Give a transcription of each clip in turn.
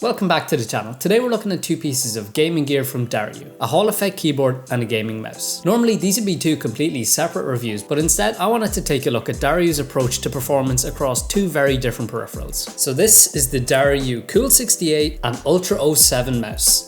Welcome back to the channel. Today we're looking at two pieces of gaming gear from Dareu, a Hall effect keyboard and a gaming mouse. Normally these would be two completely separate reviews, but instead I wanted to take a look at Dareu's approach to performance across two very different peripherals. So this is the Dareu Cool68 and Ultra07 mouse.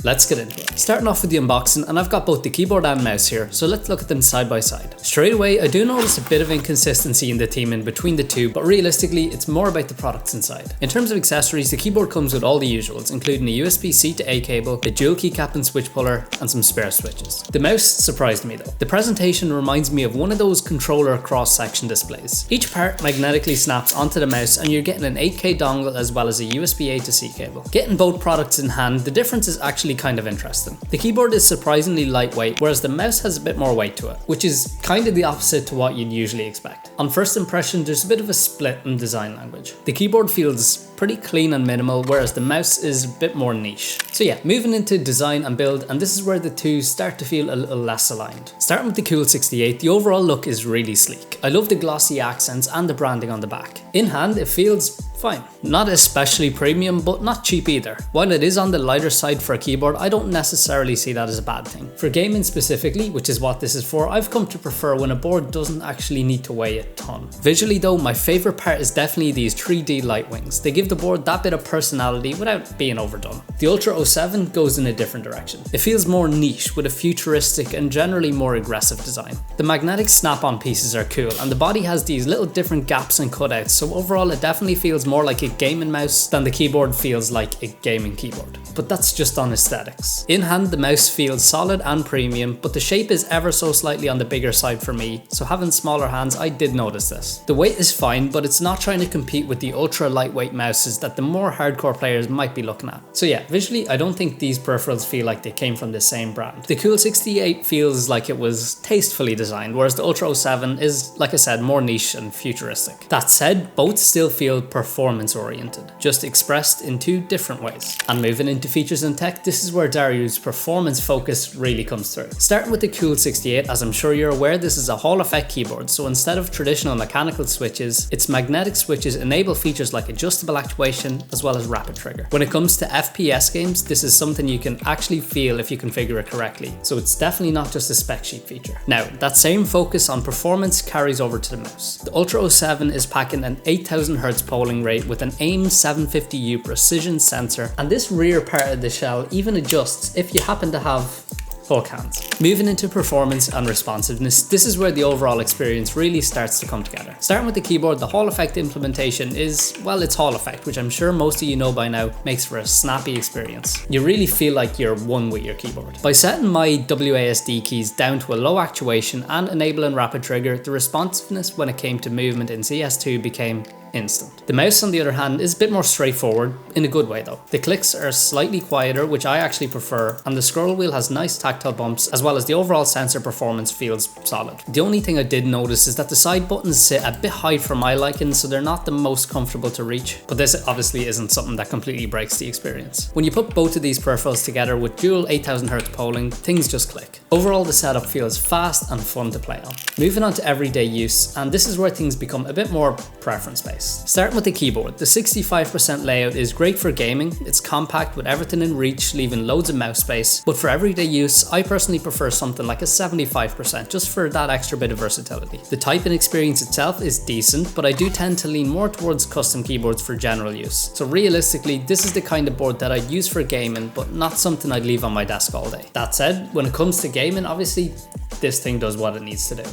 Let's get into it. Starting off with the unboxing, and I've got both the keyboard and mouse here, so let's look at them side by side. Straight away, I do notice a bit of inconsistency in the theming between the two, but realistically, it's more about the products inside. In terms of accessories, the keyboard comes with all the usuals, including a USB-C to A cable, a dual keycap and switch puller, and some spare switches. The mouse surprised me though. The presentation reminds me of one of those controller cross-section displays. Each part magnetically snaps onto the mouse, and you're getting an 8K dongle as well as a USB-A to C cable. Getting both products in hand, the difference is actually kind of interesting. The keyboard is surprisingly lightweight, whereas the mouse has a bit more weight to it, which is kind of the opposite to what you'd usually expect. On first impression, there's a bit of a split in design language. The keyboard feels pretty clean and minimal, whereas the mouse is a bit more niche. So yeah, moving into design and build, and this is where the two start to feel a little less aligned. Starting with the Cool68, the overall look is really sleek. I love the glossy accents and the branding on the back. In hand, it feels fine. Not especially premium, but not cheap either. While it is on the lighter side for a keyboard, I don't necessarily see that as a bad thing. For gaming specifically, which is what this is for, I've come to prefer when a board doesn't actually need to weigh a ton. Visually though, my favourite part is definitely these 3D light wings. They give the board that bit of personality without being overdone. The Ultra07 goes in a different direction. It feels more niche with a futuristic and generally more aggressive design. The magnetic snap-on pieces are cool, and the body has these little different gaps and cutouts, so overall it definitely feels more like a gaming mouse than the keyboard feels like a gaming keyboard. But that's just on aesthetics. In hand, the mouse feels solid and premium, but the shape is ever so slightly on the bigger side for me, so having smaller hands, I did notice this. The weight is fine, but it's not trying to compete with the ultra lightweight mouses that the more hardcore players might be looking at. So yeah, visually, I don't think these peripherals feel like they came from the same brand. The Cool68 feels like it was tastefully designed, whereas the Ultra07 is, like I said, more niche and futuristic. That said, both still feel performance oriented, just expressed in two different ways. And moving into features and tech, this is where Dareu's performance focus really comes through. Starting with the Cool68, as I'm sure you're aware, this is a Hall effect keyboard, so instead of traditional mechanical switches, its magnetic switches enable features like adjustable actuation as well as rapid trigger. When it comes to FPS games, this is something you can actually feel if you configure it correctly, so it's definitely not just a spec sheet feature. Now, that same focus on performance carries over to the mouse. The Ultra07 is packing an 8000Hz polling rate with an AIM 750U precision sensor, and this rear part of the shell even adjusts if you happen to have Hulk hands. Moving into performance and responsiveness, this is where the overall experience really starts to come together. Starting with the keyboard, the Hall effect implementation is, well, it's Hall effect, which I'm sure most of you know by now makes for a snappy experience. You really feel like you're one with your keyboard. By setting my WASD keys down to a low actuation and enabling rapid trigger, the responsiveness when it came to movement in CS2 became instant. The mouse, on the other hand, is a bit more straightforward, in a good way though. The clicks are slightly quieter, which I actually prefer, and the scroll wheel has nice tactile bumps, as well as the overall sensor performance feels solid. The only thing I did notice is that the side buttons sit a bit high for my liking, so they're not the most comfortable to reach, but this obviously isn't something that completely breaks the experience. When you put both of these peripherals together with dual 8000Hz polling, things just click. Overall, the setup feels fast and fun to play on. Moving on to everyday use, and this is where things become a bit more preference-based. Starting with the keyboard, the 65% layout is great for gaming. It's compact with everything in reach, leaving loads of mouse space, but for everyday use, I personally prefer something like a 75% just for that extra bit of versatility. The typing experience itself is decent, but I do tend to lean more towards custom keyboards for general use. So realistically, this is the kind of board that I'd use for gaming, but not something I'd leave on my desk all day. That said, when it comes to gaming, obviously, this thing does what it needs to do.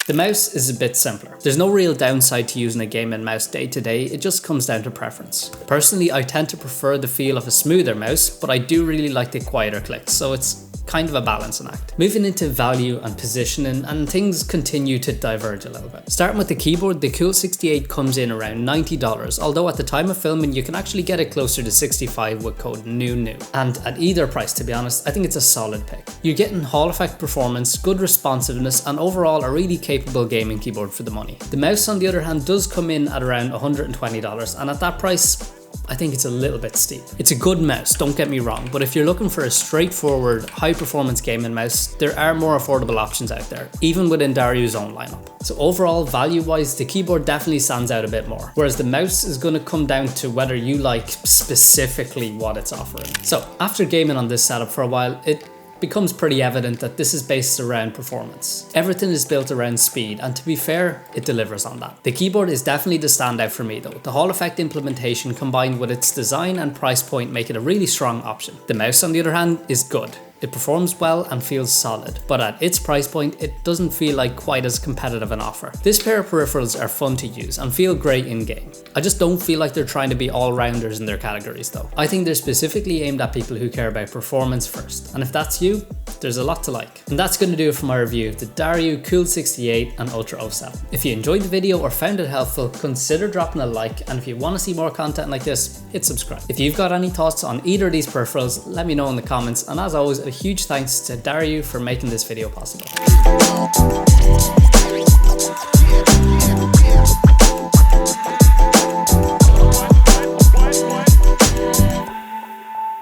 The mouse is a bit simpler. There's no real downside to using a gaming mouse day to day, it just comes down to preference. Personally, I tend to prefer the feel of a smoother mouse, but I do really like the quieter clicks, so it's kind of a balancing act. Moving into value and positioning, and things continue to diverge a little bit. Starting with the keyboard, the Cool68 comes in around $90, although at the time of filming you can actually get it closer to $65 with code NEW. And at either price, to be honest, I think it's a solid pick. You're getting Hall effect performance, good responsiveness, and overall a really capable gaming keyboard for the money. The mouse, on the other hand, does come in at around $120, and at that price, I think it's a little bit steep. It's a good mouse, don't get me wrong, but if you're looking for a straightforward, high-performance gaming mouse, there are more affordable options out there, even within Dareu's own lineup. So overall, value-wise, the keyboard definitely stands out a bit more, whereas the mouse is going to come down to whether you like specifically what it's offering. So after gaming on this setup for a while, it becomes pretty evident that this is based around performance. Everything is built around speed, and to be fair, it delivers on that. The keyboard is definitely the standout for me though. The Hall effect implementation combined with its design and price point make it a really strong option. The mouse on the other hand is good. It performs well and feels solid, but at its price point, it doesn't feel like quite as competitive an offer. This pair of peripherals are fun to use and feel great in game. I just don't feel like they're trying to be all-rounders in their categories though. I think they're specifically aimed at people who care about performance first, and if that's you, there's a lot to like. And that's going to do it for my review of the Dareu Cool68 and Ultra07. If you enjoyed the video or found it helpful, consider dropping a like, and if you want to see more content like this, hit subscribe. If you've got any thoughts on either of these peripherals, let me know in the comments, and as always, a huge thanks to Dareu for making this video possible.